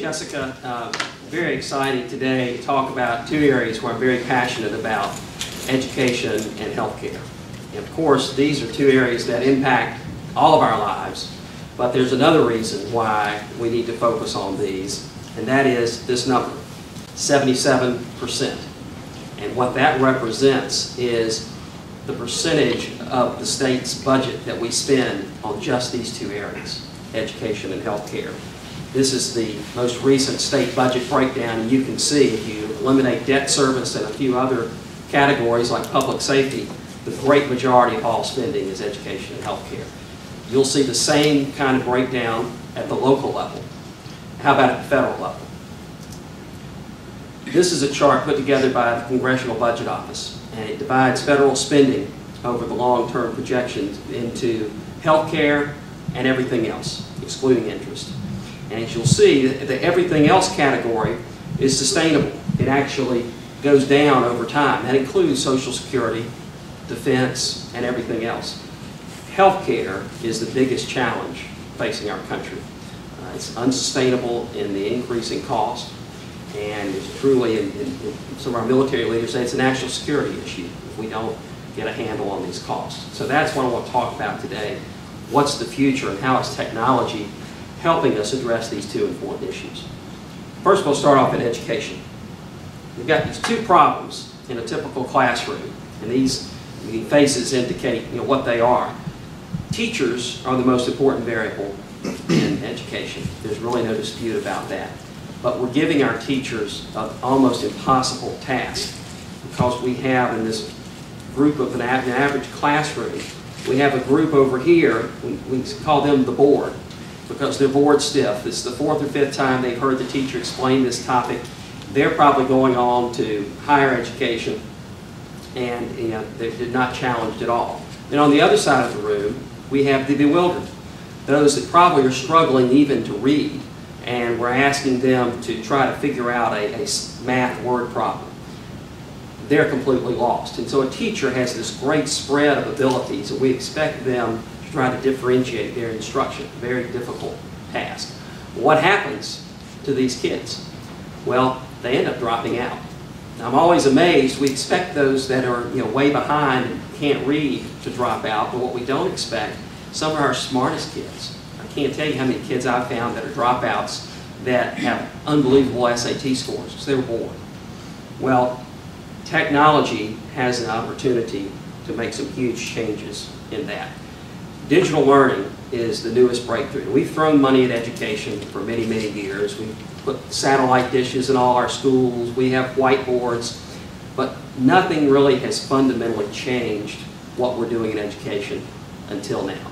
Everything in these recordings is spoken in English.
Jessica. Very exciting today to talk about two areas where I'm very passionate about: education and healthcare. And of course, these are two areas that impact all of our lives, but there's another reason why we need to focus on these, and that is this number, 77%. And what that represents is the percentage of the state's budget that we spend on just these two areas, education and healthcare. This is the most recent state budget breakdown, and you can see if you eliminate debt service and a few other categories like public safety, the great majority of all spending is education and healthcare. You'll see the same kind of breakdown at the local level. How about at the federal level? This is a chart put together by the Congressional Budget Office, and it divides federal spending over the long-term projections into healthcare and everything else, excluding interest. And as you'll see, the everything else category is sustainable. It actually goes down over time. That includes Social Security, defense, and everything else. Healthcare is the biggest challenge facing our country. It's unsustainable in the increasing cost, and it's truly, and some of our military leaders say, it's a national security issue if we don't get a handle on these costs. So that's what I want to talk about today. What's the future and how is technology helping us address these two important issues? First, we'll start off in education. We've got these two problems in a typical classroom, and these faces indicate what they are. Teachers are the most important variable in education. There's really no dispute about that. But we're giving our teachers an almost impossible task because we have in this group of an average classroom, we have a group over here, we call them the board, because they're board stiff. It's the fourth or fifth time they've heard the teacher explain this topic. They're probably going on to higher education, and they're not challenged at all. And on the other side of the room, we have the bewildered, those that probably are struggling even to read, and we're asking them to try to figure out a math word problem. They're completely lost. And so a teacher has this great spread of abilities, and we expect them to try to differentiate their instruction. Very difficult task. What happens to these kids? Well, they end up dropping out. Now, I'm always amazed. We expect those that are way behind and can't read to drop out, but what we don't expect, some of our smartest kids. I can't tell you how many kids I've found that are dropouts that have unbelievable SAT scores because they were born. Well, technology has an opportunity to make some huge changes in that. Digital learning is the newest breakthrough. We've thrown money at education for many, many years. We've put satellite dishes in all our schools. We have whiteboards. But nothing really has fundamentally changed what we're doing in education until now.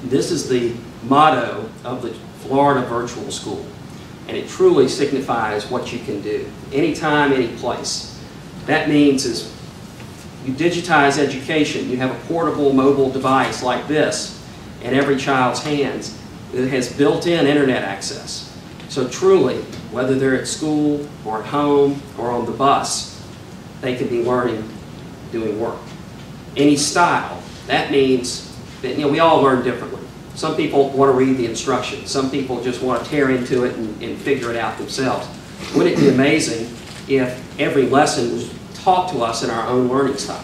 This is the motto of the Florida Virtual School, and it truly signifies what you can do anytime, any place. That means is you digitize education. You have a portable mobile device like this in every child's hands that has built-in internet access. So truly, whether they're at school or at home or on the bus, they can be learning, doing work. Any style, that means that we all learn differently. Some people want to read the instructions. Some people just want to tear into it and figure it out themselves. Wouldn't it be amazing if every lesson was taught to us in our own learning style?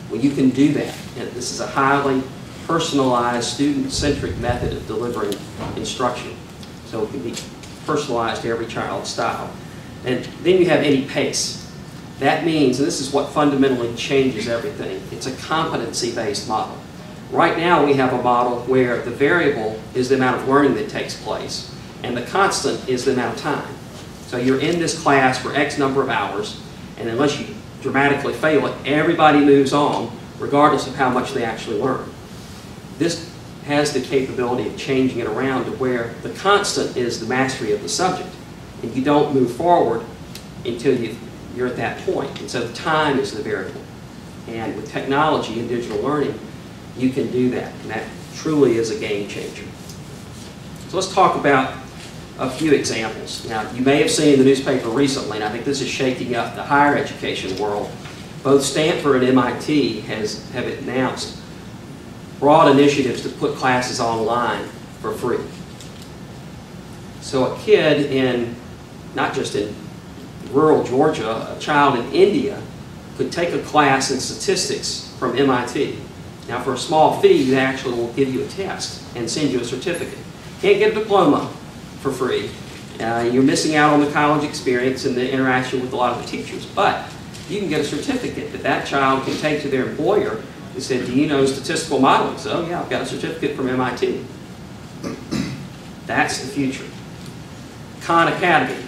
Well, you can do that. And this is a highly personalized, student-centric method of delivering instruction. So it can be personalized to every child's style. And then you have any pace. That means, and this is what fundamentally changes everything, it's a competency-based model. Right now we have a model where the variable is the amount of learning that takes place, and the constant is the amount of time. So you're in this class for X number of hours, and unless you dramatically fail it, everybody moves on, regardless of how much they actually learn. This has the capability of changing it around to where the constant is the mastery of the subject, and you don't move forward until you're at that point. And so the time is the variable. And with technology and digital learning, you can do that, and that truly is a game changer. So let's talk about a few examples. Now, you may have seen in the newspaper recently, and I think this is shaking up the higher education world, both Stanford and MIT have announced broad initiatives to put classes online for free. So a kid in, not just in rural Georgia, a child in India could take a class in statistics from MIT. Now for a small fee, they actually will give you a test and send you a certificate. Can't get a diploma for free. You're missing out on the college experience and the interaction with a lot of the teachers, but you can get a certificate that that child can take to their employer and say, do you know statistical modeling? So yeah, I've got a certificate from MIT. That's the future. Khan Academy.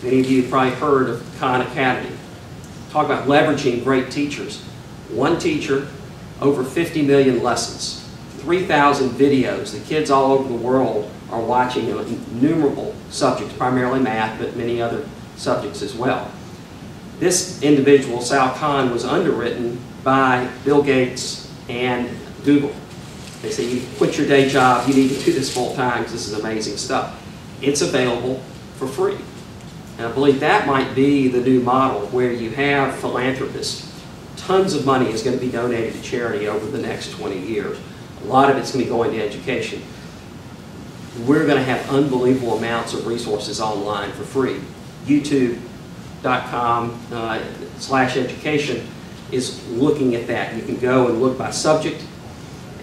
Many of you have probably heard of Khan Academy. Talk about leveraging great teachers. One teacher, over 50 million lessons, 3,000 videos. The kids all over the world are watching innumerable subjects, primarily math, but many other subjects as well. This individual, Sal Khan, was underwritten by Bill Gates and Google. They say, you quit your day job, you need to do this full time because this is amazing stuff. It's available for free. And I believe that might be the new model where you have philanthropists. Tons of money is going to be donated to charity over the next 20 years. A lot of it's going to be going to education. We're going to have unbelievable amounts of resources online for free. YouTube.com/education is looking at that. You can go and look by subject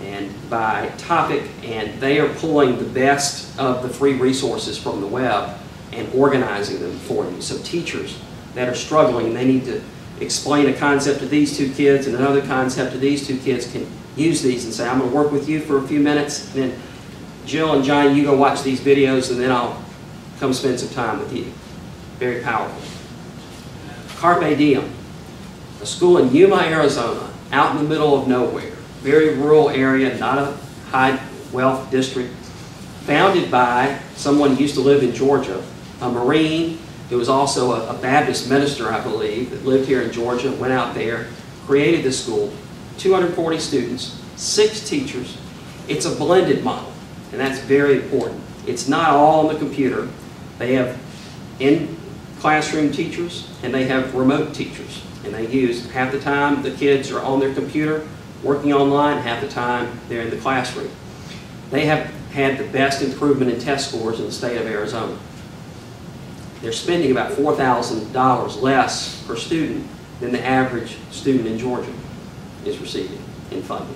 and by topic, and they are pulling the best of the free resources from the web and organizing them for you. So teachers that are struggling, they need to explain a concept to these two kids and another concept to these two kids, can use these and say, I'm going to work with you for a few minutes, and then Jill and Johnny, you go watch these videos, and then I'll come spend some time with you. Very powerful. Carpe Diem, a school in Yuma, Arizona, out in the middle of nowhere, very rural area, not a high wealth district, founded by someone who used to live in Georgia, a Marine who was also a Baptist minister, I believe, that lived here in Georgia, went out there, created this school, 240 students, 6 teachers. It's a blended model, and that's very important. It's not all on the computer. They have in-classroom teachers, and they have remote teachers. And they use, half the time the kids are on their computer working online, half the time they're in the classroom. They have had the best improvement in test scores in the state of Arizona. They're spending about $4,000 less per student than the average student in Georgia is receiving in funding.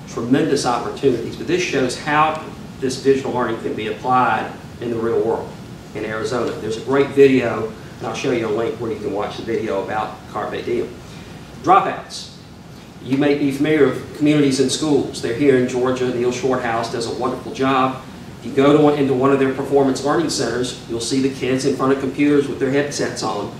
Tremendous opportunities, but this shows how this digital learning can be applied in the real world in Arizona. There's a great video, and I'll show you a link where you can watch the video about Carpe Diem. Dropouts. You may be familiar with communities and schools. They're here in Georgia. Neil Shorthouse does a wonderful job. If you go into one of their performance learning centers, you'll see the kids in front of computers with their headsets on.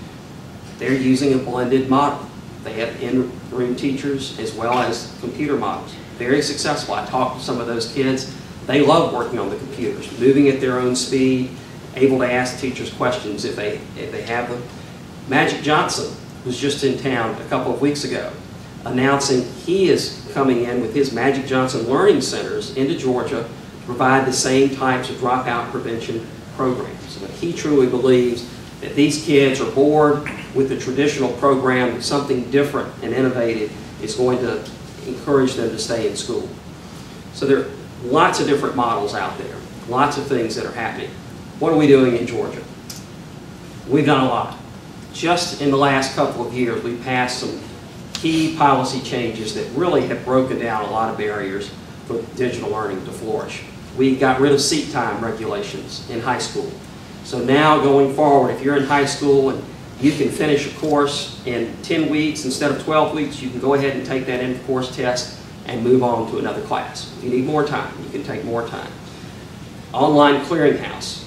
They're using a blended model. They have in-room teachers as well as computer models. Very successful. I talked to some of those kids. They love working on the computers, moving at their own speed, able to ask teachers questions if they have them. Magic Johnson was just in town a couple of weeks ago, announcing he is coming in with his Magic Johnson Learning Centers into Georgia to provide the same types of dropout prevention programs. But he truly believes that these kids are bored with the traditional program, something different and innovative is going to encourage them to stay in school. So there are lots of different models out there, lots of things that are happening. What are we doing in Georgia? We've done a lot. Just in the last couple of years, we've passed some key policy changes that really have broken down a lot of barriers for digital learning to flourish. We got rid of seat time regulations in high school. So now going forward, if you're in high school and you can finish a course in 10 weeks instead of 12 weeks, you can go ahead and take that end-of-course test and move on to another class. If you need more time, you can take more time. Online clearinghouse.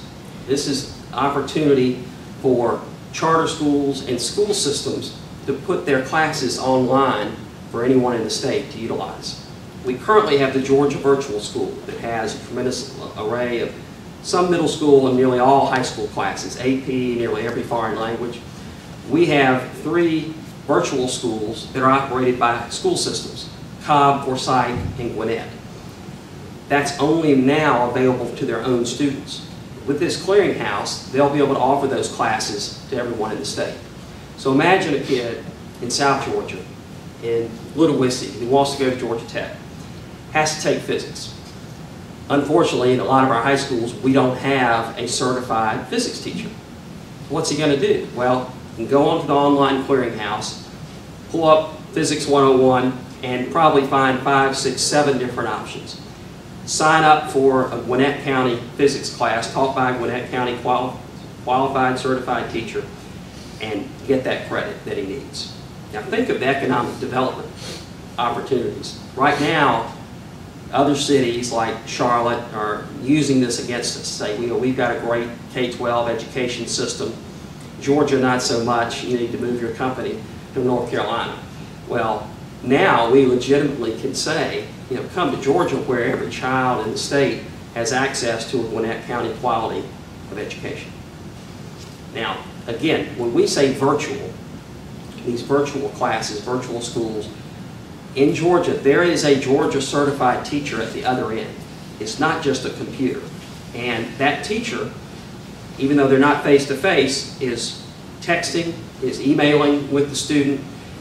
This is an opportunity for charter schools and school systems to put their classes online for anyone in the state to utilize. We currently have the Georgia Virtual School that has a tremendous array of some middle school and nearly all high school classes, AP, nearly every foreign language. We have 3 virtual schools that are operated by school systems, Cobb, Forsyth, and Gwinnett. That's only now available to their own students. With this clearinghouse, they'll be able to offer those classes to everyone in the state. So imagine a kid in South Georgia, in Little Wissy, who wants to go to Georgia Tech, has to take physics. Unfortunately, in a lot of our high schools, we don't have a certified physics teacher. What's he going to do? Well, you can go onto the online clearinghouse, pull up Physics 101, and probably find 5, 6, 7 different options. Sign up for a Gwinnett County physics class taught by a Gwinnett County qualified certified teacher and get that credit that he needs. Now think of the economic development opportunities. Right now, other cities like Charlotte are using this against us. Say, we've got a great K-12 education system. Georgia, not so much. You need to move your company to North Carolina. Well, now we legitimately can say, come to Georgia where every child in the state has access to a Gwinnett County quality of education. Now, again, when we say virtual, these virtual classes, virtual schools, in Georgia, there is a Georgia certified teacher at the other end. It's not just a computer. And that teacher, even though they're not face-to-face, is texting, is emailing with the student,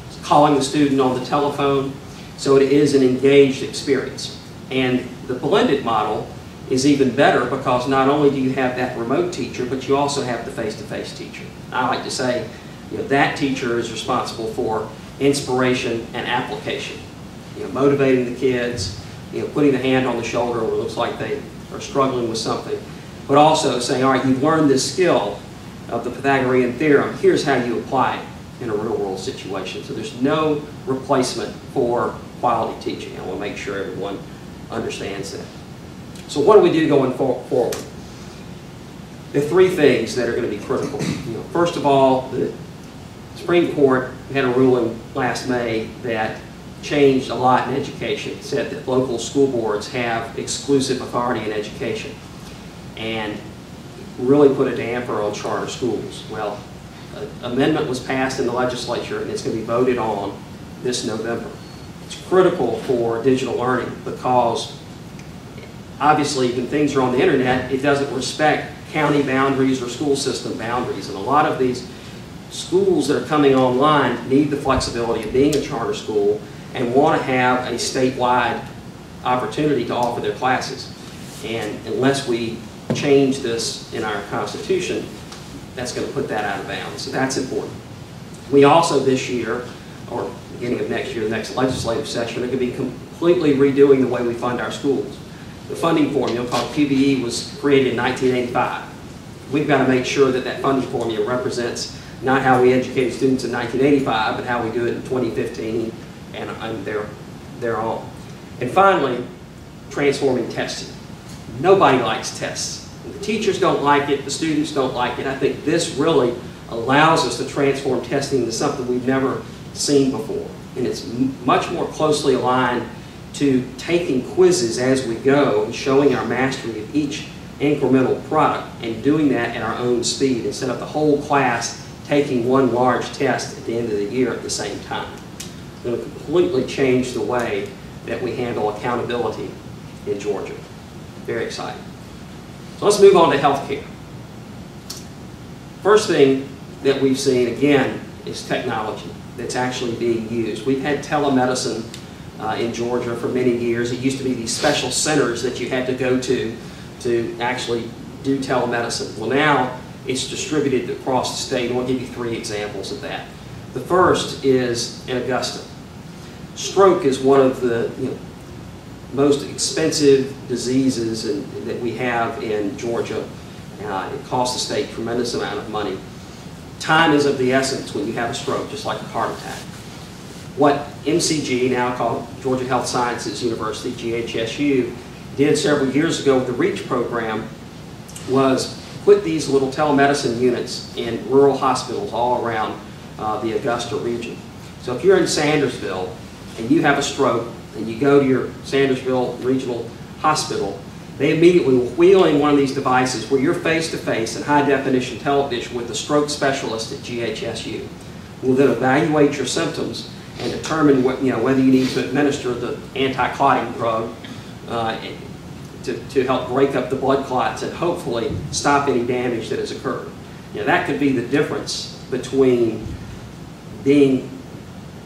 is calling the student on the telephone. So it is an engaged experience. And the blended model is even better because not only do you have that remote teacher, but you also have the face-to-face teacher. I like to say, that teacher is responsible for inspiration and application. Motivating the kids, putting the hand on the shoulder when it looks like they are struggling with something, but also saying, all right, you've learned this skill of the Pythagorean theorem, here's how you apply it in a real-world situation. So there's no replacement for quality teaching. I want to make sure everyone understands that. So what do we do going forward? There are 3 things that are going to be critical. First of all, the Supreme Court had a ruling last May that changed a lot in education. It said that local school boards have exclusive authority in education and really put a damper on charter schools. Well, an amendment was passed in the legislature and it's going to be voted on this November. It's critical for digital learning because obviously when things are on the internet, it doesn't respect county boundaries or school system boundaries. And a lot of these schools that are coming online need the flexibility of being a charter school and want to have a statewide opportunity to offer their classes. And unless we change this in our Constitution, that's going to put that out of bounds. So that's important. We also this year, or beginning of next year, the next legislative session, are going to be completely redoing the way we fund our schools. The funding formula called QBE was created in 1985. We've got to make sure that that funding formula represents not how we educated students in 1985, but how we do it in 2015 and they're on. And finally, transforming testing. Nobody likes tests. The teachers don't like it, the students don't like it. I think this really allows us to transform testing into something we've never seen before. And it's much more closely aligned to taking quizzes as we go and showing our mastery of each incremental product and doing that at our own speed instead of the whole class taking one large test at the end of the year at the same time. It's going to completely change the way that we handle accountability in Georgia. Very exciting. So let's move on to healthcare. First thing that we've seen, again, is technology that's actually being used. We've had telemedicine in Georgia for many years. It used to be these special centers that you had to go to actually do telemedicine. Well, now it's distributed across the state, and I'll give you 3 examples of that. The first is in Augusta. Stroke is one of the most expensive diseases that we have in Georgia. It costs the state a tremendous amount of money. Time is of the essence when you have a stroke, just like a heart attack. What MCG, now called Georgia Health Sciences University, GHSU, did several years ago with the REACH program was put these little telemedicine units in rural hospitals all around the Augusta region. So if you're in Sandersville and you have a stroke and you go to your Sandersville Regional Hospital, they immediately will wheel in one of these devices where you're face-to-face in high-definition television with the stroke specialist at GHSU. We'll then evaluate your symptoms and determine whether you need to administer the anti-clotting drug to help break up the blood clots and hopefully stop any damage that has occurred. That could be the difference between being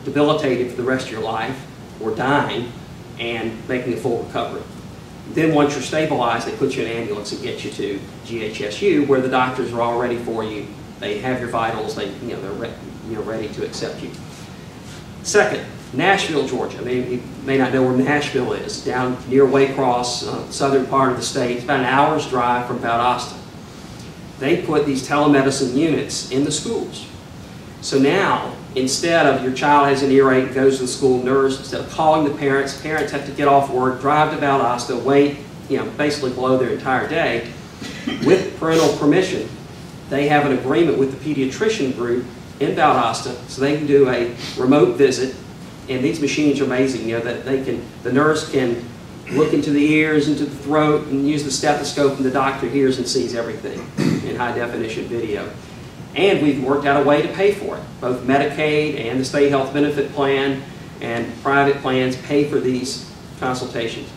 debilitated for the rest of your life or dying and making a full recovery. Then once you're stabilized, they put you in an ambulance and get you to GHSU, where the doctors are all ready for you. They have your vitals. They're ready to accept you. Second, Nashville, Georgia. You may not know where Nashville is. Down near Waycross, southern part of the state. It's about an hour's drive from Valdosta. They put these telemedicine units in the schools. So now, instead of your child has an earache and goes to the school nurse, instead of calling the parents have to get off work, drive to Valdosta, wait, basically blow their entire day. With parental permission, they have an agreement with the pediatrician group in Valdosta, so they can do a remote visit. And these machines are amazing. That the nurse can look into the ears, into the throat, and use the stethoscope, and the doctor hears and sees everything in high definition video. And we've worked out a way to pay for it. Both Medicaid and the state health benefit plan and private plans pay for these consultations.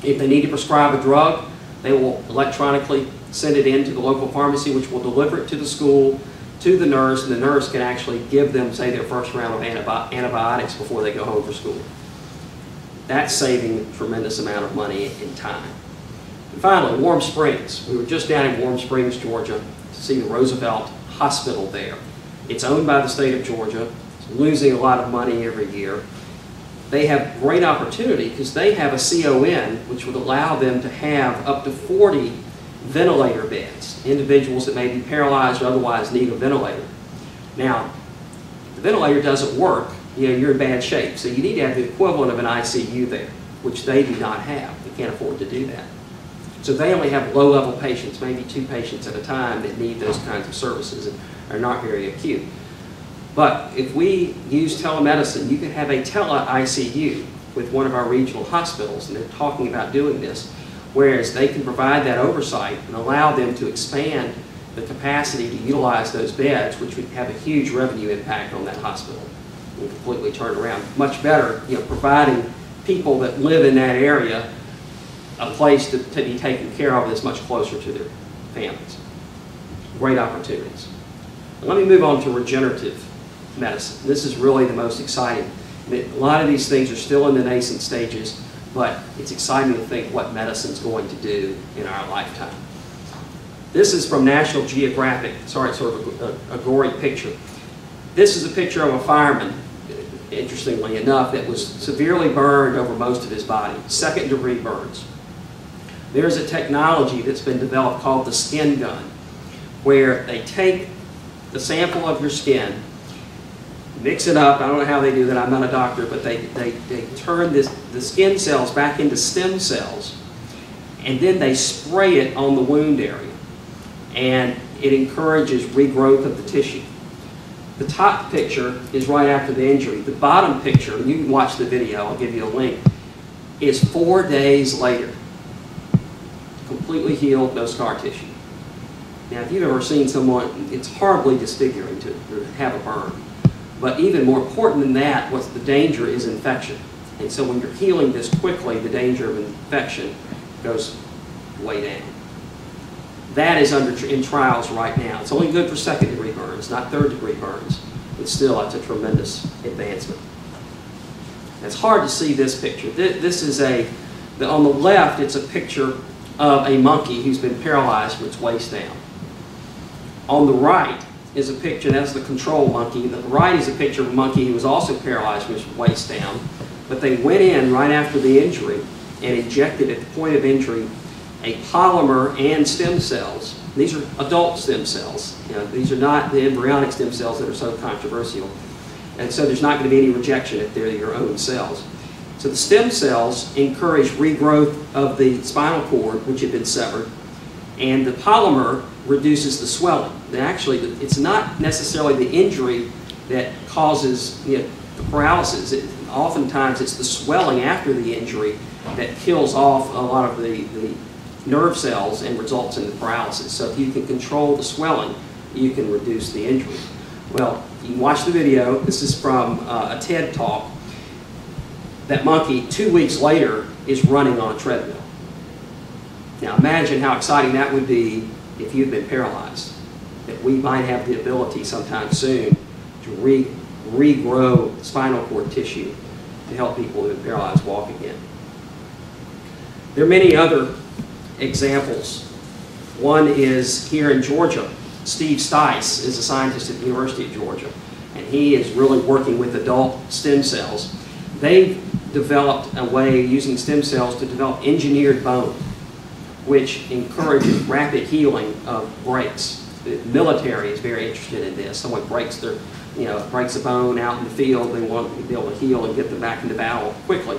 If they need to prescribe a drug, they will electronically send it in to the local pharmacy, which will deliver it to the school, to the nurse, and the nurse can actually give them, say, their first round of antibiotics before they go home for school. That's saving a tremendous amount of money and time. And finally, Warm Springs. We were just down in Warm Springs, Georgia, to see the Roosevelt Hospital there. It's owned by the state of Georgia. It's losing a lot of money every year. They have great opportunity because they have a CON which would allow them to have up to 40 ventilator beds, individuals that may be paralyzed or otherwise need a ventilator. Now, if the ventilator doesn't work, you're in bad shape. So you need to have the equivalent of an ICU there, which they do not have. They can't afford to do that. So they only have low-level patients, maybe 2 patients at a time, that need those kinds of services and are not very acute. But if we use telemedicine, you can have a tele-ICU with one of our regional hospitals, and they're talking about doing this, whereas they can provide that oversight and allow them to expand the capacity to utilize those beds, which would have a huge revenue impact on that hospital and completely turn around. Much better, providing people that live in that area a place to be taken care of that's much closer to their families. Great opportunities. Let me move on to regenerative medicine. This is really the most exciting. A lot of these things are still in the nascent stages, but it's exciting to think what medicine's going to do in our lifetime. This is from National Geographic. Sorry, it's sort of a gory picture. This is a picture of a fireman, interestingly enough, that was severely burned over most of his body, second-degree burns. There's a technology that's been developed called the skin gun, where they take the sample of your skin, mix it up. I don't know how they do that. I'm not a doctor, but they turn the skin cells back into stem cells, and then they spray it on the wound area, and it encourages regrowth of the tissue. The top picture is right after the injury. The bottom picture, and you can watch the video, I'll give you a link, is 4 days later. Completely healed, no scar tissue. Now, if you've ever seen someone, it's horribly disfiguring to have a burn. But even more important than that, what's the danger is infection. And so when you're healing this quickly, the danger of infection goes way down. That is in trials right now. It's only good for second-degree burns, not third-degree burns. But still, that's a tremendous advancement. It's hard to see this picture. This is on the left, it's a picture of a monkey who's been paralyzed from its waist down. On the right is a picture, that's the control monkey. The right is a picture of a monkey who was also paralyzed from his waist down. But they went in right after the injury and injected at the point of injury a polymer and stem cells. These are adult stem cells. These are not the embryonic stem cells that are so controversial. And so there's not going to be any rejection if they're your own cells. So the stem cells encourage regrowth of the spinal cord, which had been severed, and the polymer reduces the swelling. Actually, it's not necessarily the injury that causes the paralysis. Oftentimes, it's the swelling after the injury that kills off a lot of the nerve cells and results in the paralysis. So if you can control the swelling, you can reduce the injury. Well, you can watch the video. This is from a TED Talk. That monkey, 2 weeks later, is running on a treadmill. Now imagine how exciting that would be if you'd been paralyzed. That we might have the ability sometime soon to regrow spinal cord tissue to help people who have been paralyzed walk again. There are many other examples. One is here in Georgia. Steve Stice is a scientist at the University of Georgia, and he is really working with adult stem cells. They've developed a way using stem cells to develop engineered bone, which encourages rapid healing of breaks. The military is very interested in this. Someone breaks breaks a bone out in the field, they want to be able to heal and get them back into battle quickly.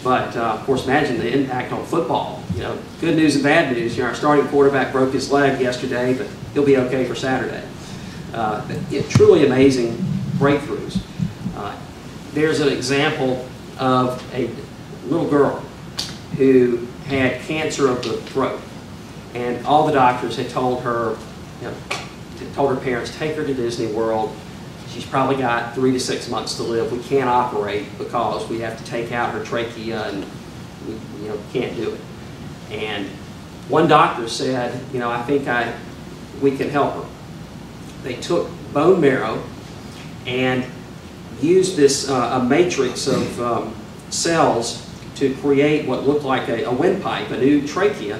But of course, imagine the impact on football. Good news and bad news. Our starting quarterback broke his leg yesterday, but he'll be okay for Saturday. Truly amazing breakthroughs. There's an example of a little girl who had cancer of the throat, and all the doctors had told her, told her parents, take her to Disney World. She's probably got 3 to 6 months to live. We can't operate because we have to take out her trachea, and we can't do it. And one doctor said, I think we can help her. They took bone marrow and used this a matrix of cells to create what looked like a windpipe, a new trachea,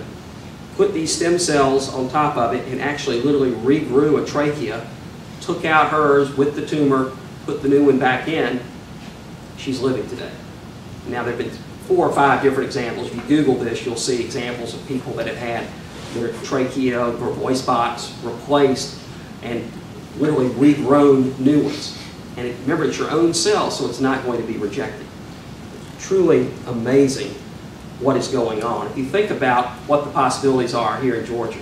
put these stem cells on top of it, and actually literally regrew a trachea, took out hers with the tumor, put the new one back in. She's living today. Now, there have been 4 or 5 different examples. If you Google this, you'll see examples of people that have had their trachea or voice box replaced and literally regrown new ones. And remember, it's your own cell, so it's not going to be rejected. Truly amazing what is going on. If you think about what the possibilities are here in Georgia,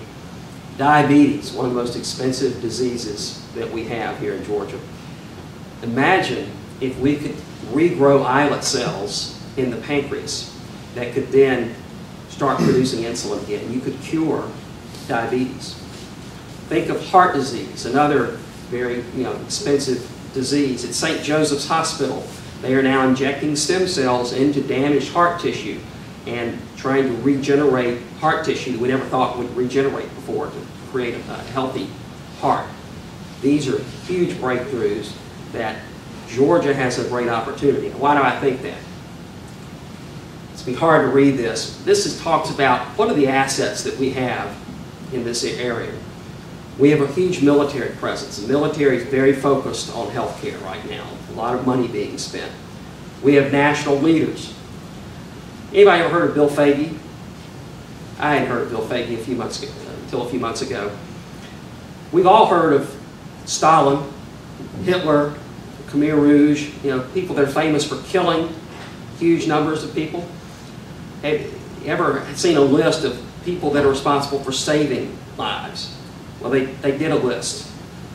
diabetes, one of the most expensive diseases that we have here in Georgia. Imagine if we could regrow islet cells in the pancreas that could then start producing insulin again. You could cure diabetes. Think of heart disease, another very expensive disease. At St. Joseph's Hospital, they are now injecting stem cells into damaged heart tissue and trying to regenerate heart tissue that we never thought would regenerate before to create a healthy heart. These are huge breakthroughs that Georgia has a great opportunity. Why do I think that? It's been hard to read this. This talks about what are the assets that we have in this area. We have a huge military presence. The military is very focused on healthcare right now. A lot of money being spent. We have national leaders. Anybody ever heard of Bill Foege? I hadn't heard of Bill Foege until a few months ago. We've all heard of Stalin, Hitler, Khmer Rouge, people that are famous for killing huge numbers of people. Have you ever seen a list of people that are responsible for saving lives? Well, they did a list,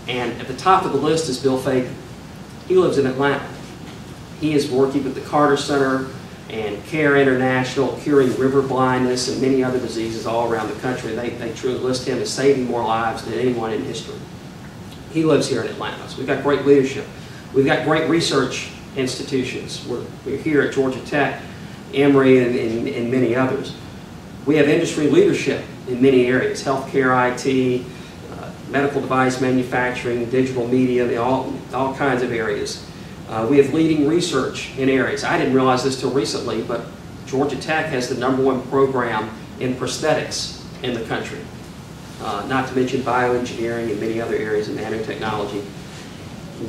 and at the top of the list is Bill Foege. He lives in Atlanta. He is working with the Carter Center and Care International, curing river blindness and many other diseases all around the country. They truly list him as saving more lives than anyone in history. He lives here in Atlanta, so we've got great leadership. We've got great research institutions. We're here at Georgia Tech, Emory, and many others. We have industry leadership in many areas, healthcare, IT, medical device manufacturing, digital media, all kinds of areas. We have leading research in areas. I didn't realize this till recently, but Georgia Tech has the #1 program in prosthetics in the country. Not to mention bioengineering and many other areas in nanotechnology.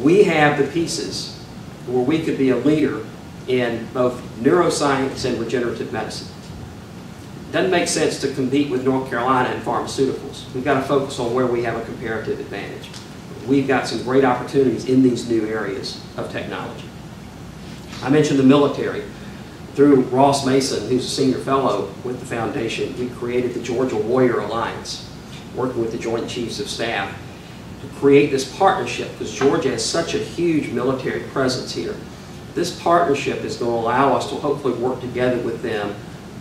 We have the pieces where we could be a leader in both neuroscience and regenerative medicine. It doesn't make sense to compete with North Carolina in pharmaceuticals. We've got to focus on where we have a comparative advantage. We've got some great opportunities in these new areas of technology. I mentioned the military. Through Ross Mason, who's a senior fellow with the foundation, we created the Georgia Warrior Alliance, working with the Joint Chiefs of Staff to create this partnership, because Georgia has such a huge military presence here. This partnership is going to allow us to hopefully work together with them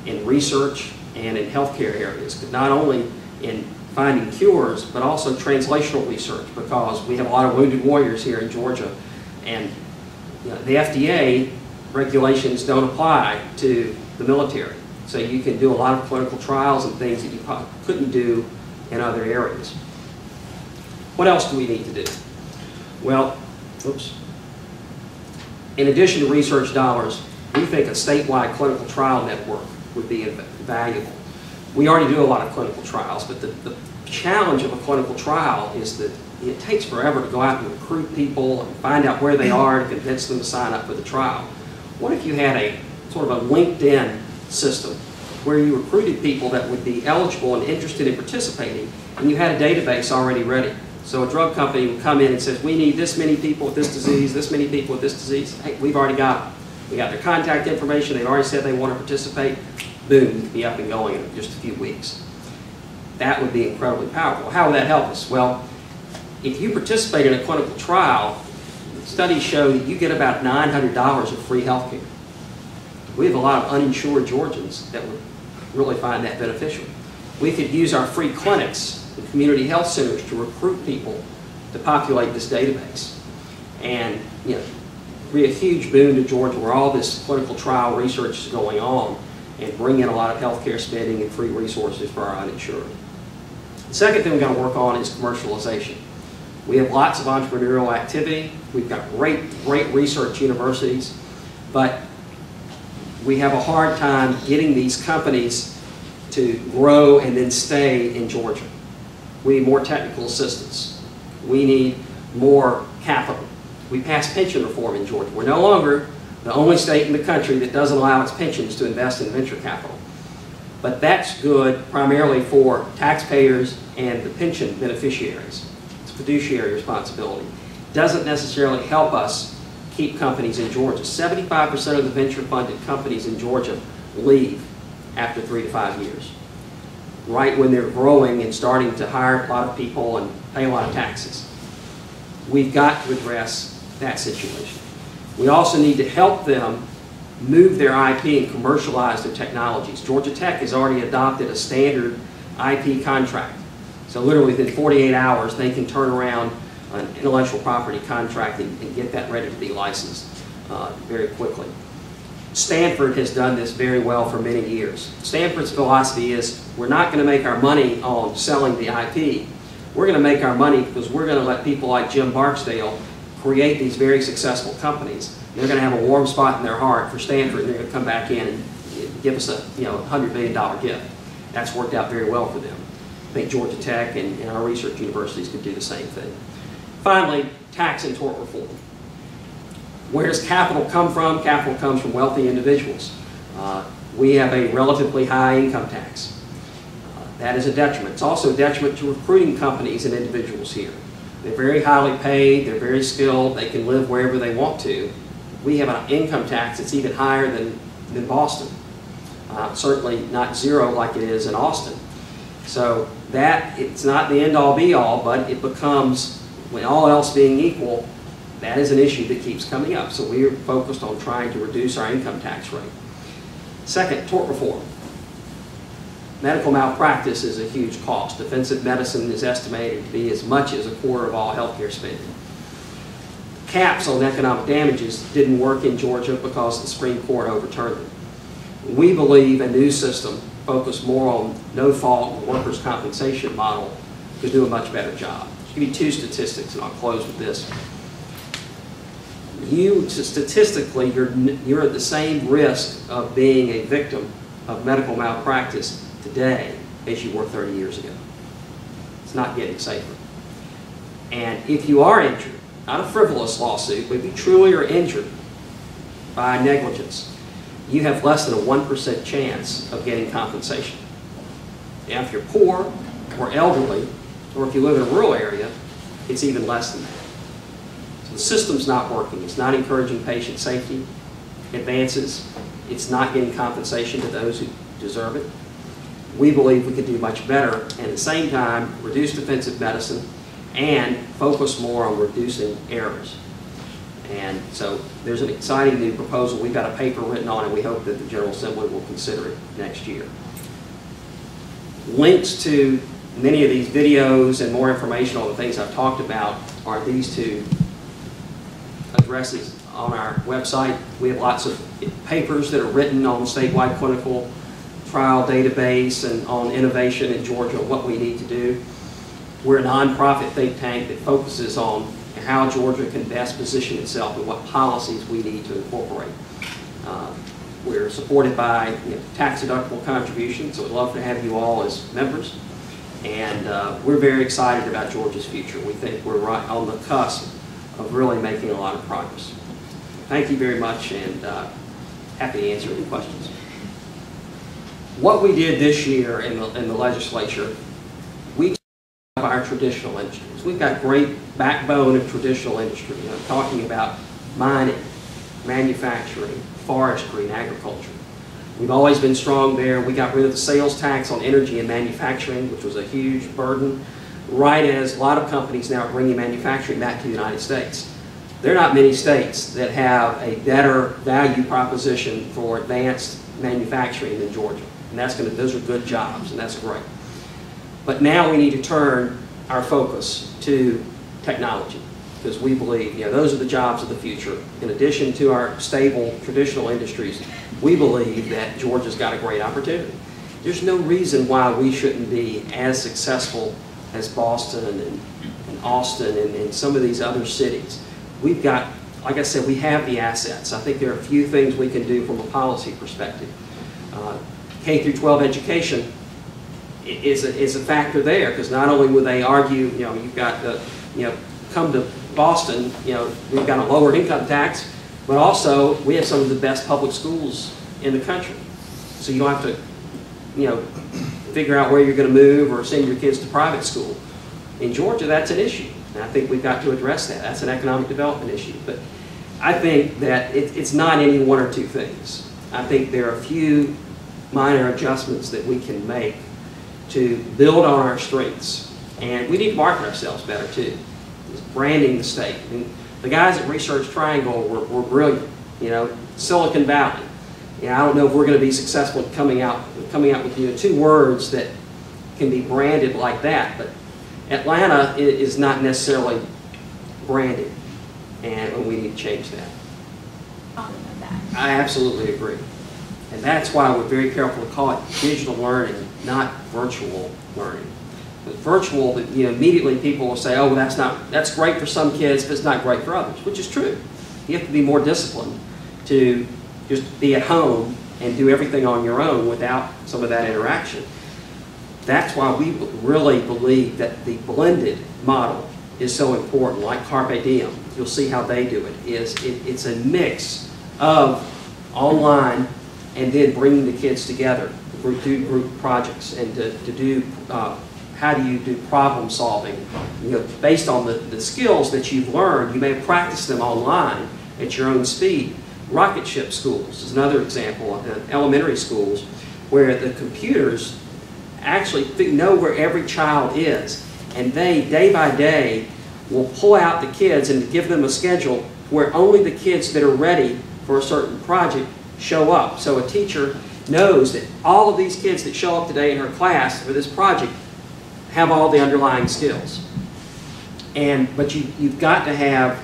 in research and in healthcare areas, not only in finding cures, but also translational research, because we have a lot of wounded warriors here in Georgia, and the FDA regulations don't apply to the military. So you can do a lot of clinical trials and things that you couldn't do in other areas. What else do we need to do? Well, in addition to research dollars, we think a statewide clinical trial network would be valuable. We already do a lot of clinical trials, but the challenge of a clinical trial is that it takes forever to go out and recruit people and find out where they are and convince them to sign up for the trial. What if you had a sort of a LinkedIn system where you recruited people that would be eligible and interested in participating, and you had a database already ready? So a drug company would come in and says, we need this many people with this disease, this many people with this disease. Hey, we've already got them. We got their contact information. They've already said they want to participate. Boom, you could be up and going in just a few weeks. That would be incredibly powerful. How would that help us? Well, if you participate in a clinical trial, studies show that you get about $900 of free health care. We have a lot of uninsured Georgians that would really find that beneficial. We could use our free clinics and community health centers to recruit people to populate this database. And, you know, be a huge boon to Georgia where all this clinical trial research is going on, and bring in a lot of healthcare spending and free resources for our uninsured. The second thing we've got to work on is commercialization. We have lots of entrepreneurial activity. We've got great research universities, but we have a hard time getting these companies to grow and then stay in Georgia. We need more technical assistance. We need more capital. We passed pension reform in Georgia. We're no longer the only state in the country that doesn't allow its pensions to invest in venture capital. But that's good primarily for taxpayers and the pension beneficiaries. It's fiduciary responsibility. Doesn't necessarily help us keep companies in Georgia. 75% of the venture-funded companies in Georgia leave after 3 to 5 years, right when they're growing and starting to hire a lot of people and pay a lot of taxes. We've got to address that situation. We also need to help them move their IP and commercialize their technologies. Georgia Tech has already adopted a standard IP contract. So literally within 48 hours, they can turn around an intellectual property contract and get that ready to be licensed very quickly. Stanford has done this very well for many years. Stanford's philosophy is we're not going to make our money on selling the IP. We're going to make our money because we're going to let people like Jim Barksdale create these very successful companies. They're going to have a warm spot in their heart for Stanford, and they're going to come back in and give us a $100 million gift. That's worked out very well for them. I think Georgia Tech and our research universities could do the same thing. Finally, tax and tort reform. Where does capital come from? Capital comes from wealthy individuals. We have a relatively high income tax. That is a detriment. It's also a detriment to recruiting companies and individuals here. They're very highly paid, they're very skilled, they can live wherever they want to. We have an income tax that's even higher than Boston. Certainly not zero like it is in Austin. So that, it's not the end-all be-all, but it becomes, when all else being equal, that is an issue that keeps coming up. So we are focused on trying to reduce our income tax rate. Second, tort reform. Medical malpractice is a huge cost. Defensive medicine is estimated to be as much as a quarter of all healthcare spending. Caps on economic damages didn't work in Georgia because the Supreme Court overturned them. We believe a new system focused more on no-fault workers' compensation model could do a much better job. I'll give you two statistics, and I'll close with this. Statistically, you're at the same risk of being a victim of medical malpractice today as you were 30 years ago. It's not getting safer. And if you are injured, not a frivolous lawsuit, but if you truly are injured by negligence, you have less than a 1% chance of getting compensation. Now, if you're poor or elderly, or if you live in a rural area, it's even less than that. So the system's not working. It's not encouraging patient safety advances. It's not getting compensation to those who deserve it. We believe we could do much better, and at the same time, reduce defensive medicine and focus more on reducing errors. And so there's an exciting new proposal. We've got a paper written on it. We hope that the General Assembly will consider it next year. Links to many of these videos and more information on the things I've talked about are these two addresses on our website. We have lots of papers that are written on statewide clinical trial database and on innovation in Georgia, what we need to do. We're a nonprofit think tank that focuses on how Georgia can best position itself and what policies we need to incorporate. We're supported by tax-deductible contributions, so we'd love to have you all as members. And we're very excited about Georgia's future. We think we're right on the cusp of really making a lot of progress. Thank you very much, and happy to answer any questions. What we did this year in the legislature, we took our traditional industries. We've got great backbone of traditional industry, talking about mining, manufacturing, forestry, and agriculture. We've always been strong there. We got rid of the sales tax on energy and manufacturing, which was a huge burden, right as a lot of companies now are bringing manufacturing back to the United States. There are not many states that have a better value proposition for advanced manufacturing than Georgia. And those are good jobs, and that's great. But now we need to turn our focus to technology, because we believe those are the jobs of the future. In addition to our stable traditional industries, we believe that Georgia's got a great opportunity. There's no reason why we shouldn't be as successful as Boston and Austin and some of these other cities. We've got, like I said, we have the assets. I think there are a few things we can do from a policy perspective. K through 12 education is a factor there, because not only would they argue, you've got the, come to Boston, we've got a lower income tax, but also we have some of the best public schools in the country. So you don't have to, figure out where you're going to move or send your kids to private school. In Georgia, that's an issue, and I think we've got to address that. That's an economic development issue. But I think that it's not any one or two things. I think there are a few minor adjustments that we can make to build on our strengths. And we need to market ourselves better too. Branding the state. I mean, the guys at Research Triangle were brilliant. Silicon Valley. I don't know if we're going to be successful at coming out with two words that can be branded like that. But Atlanta is not necessarily branded, and we need to change that. I absolutely agree. And that's why we're very careful to call it digital learning, not virtual learning. But virtual, immediately people will say, oh, well, that's great for some kids, but it's not great for others, which is true. You have to be more disciplined to just be at home and do everything on your own without some of that interaction. That's why we really believe that the blended model is so important, like Carpe Diem. You'll see how they do it. It's a mix of online and then bringing the kids together to do group projects and to do, how do you do problem solving? Based on the skills that you've learned, you may have practiced them online at your own speed. Rocket ship schools is another example, elementary schools, where the computers actually know where every child is, and they, day by day, will pull out the kids and give them a schedule where only the kids that are ready for a certain project show up. So a teacher knows that all of these kids that show up today in her class for this project have all the underlying skills. But you've got to have,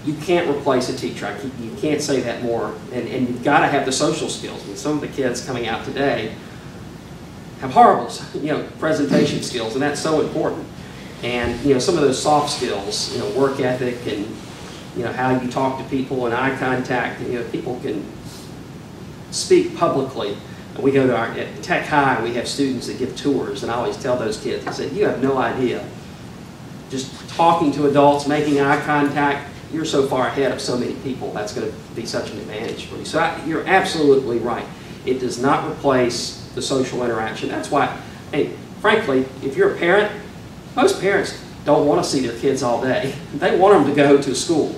you can't replace a teacher. You can't say that more. And you've got to have the social skills. And some of the kids coming out today have horrible, presentation skills, and that's so important. And some of those soft skills, work ethic and how you talk to people and eye contact. People can speak publicly. We go to at Tech High, we have students that give tours, and I always tell those kids, I said, you have no idea. Just talking to adults, making eye contact, you're so far ahead of so many people, that's going to be such an advantage for you. So you're absolutely right. It does not replace the social interaction. That's why, hey, frankly, if you're a parent, most parents don't want to see their kids all day. They want them to go to school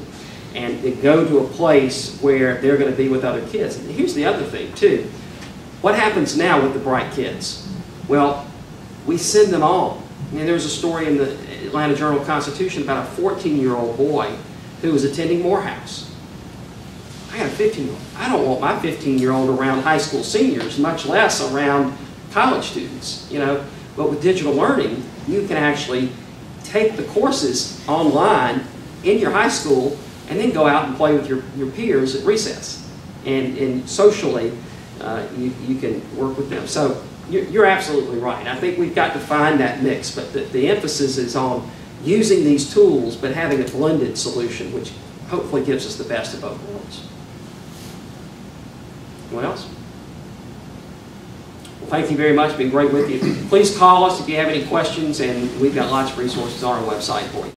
and go to a place where they're going to be with other kids. And here's the other thing, too. What happens now with the bright kids? Well, we send them on. There was a story in the Atlanta Journal-Constitution about a 14-year-old boy who was attending Morehouse. I got a 15-year-old. I don't want my 15-year-old around high school seniors, much less around college students. But with digital learning, you can actually take the courses online in your high school and then go out and play with your peers at recess. And socially, you can work with them. So you're absolutely right. I think we've got to find that mix, but the emphasis is on using these tools, but having a blended solution, which hopefully gives us the best of both worlds. Anyone else? Well, thank you very much. It's been great with you. Please call us if you have any questions, and we've got lots of resources on our website for you.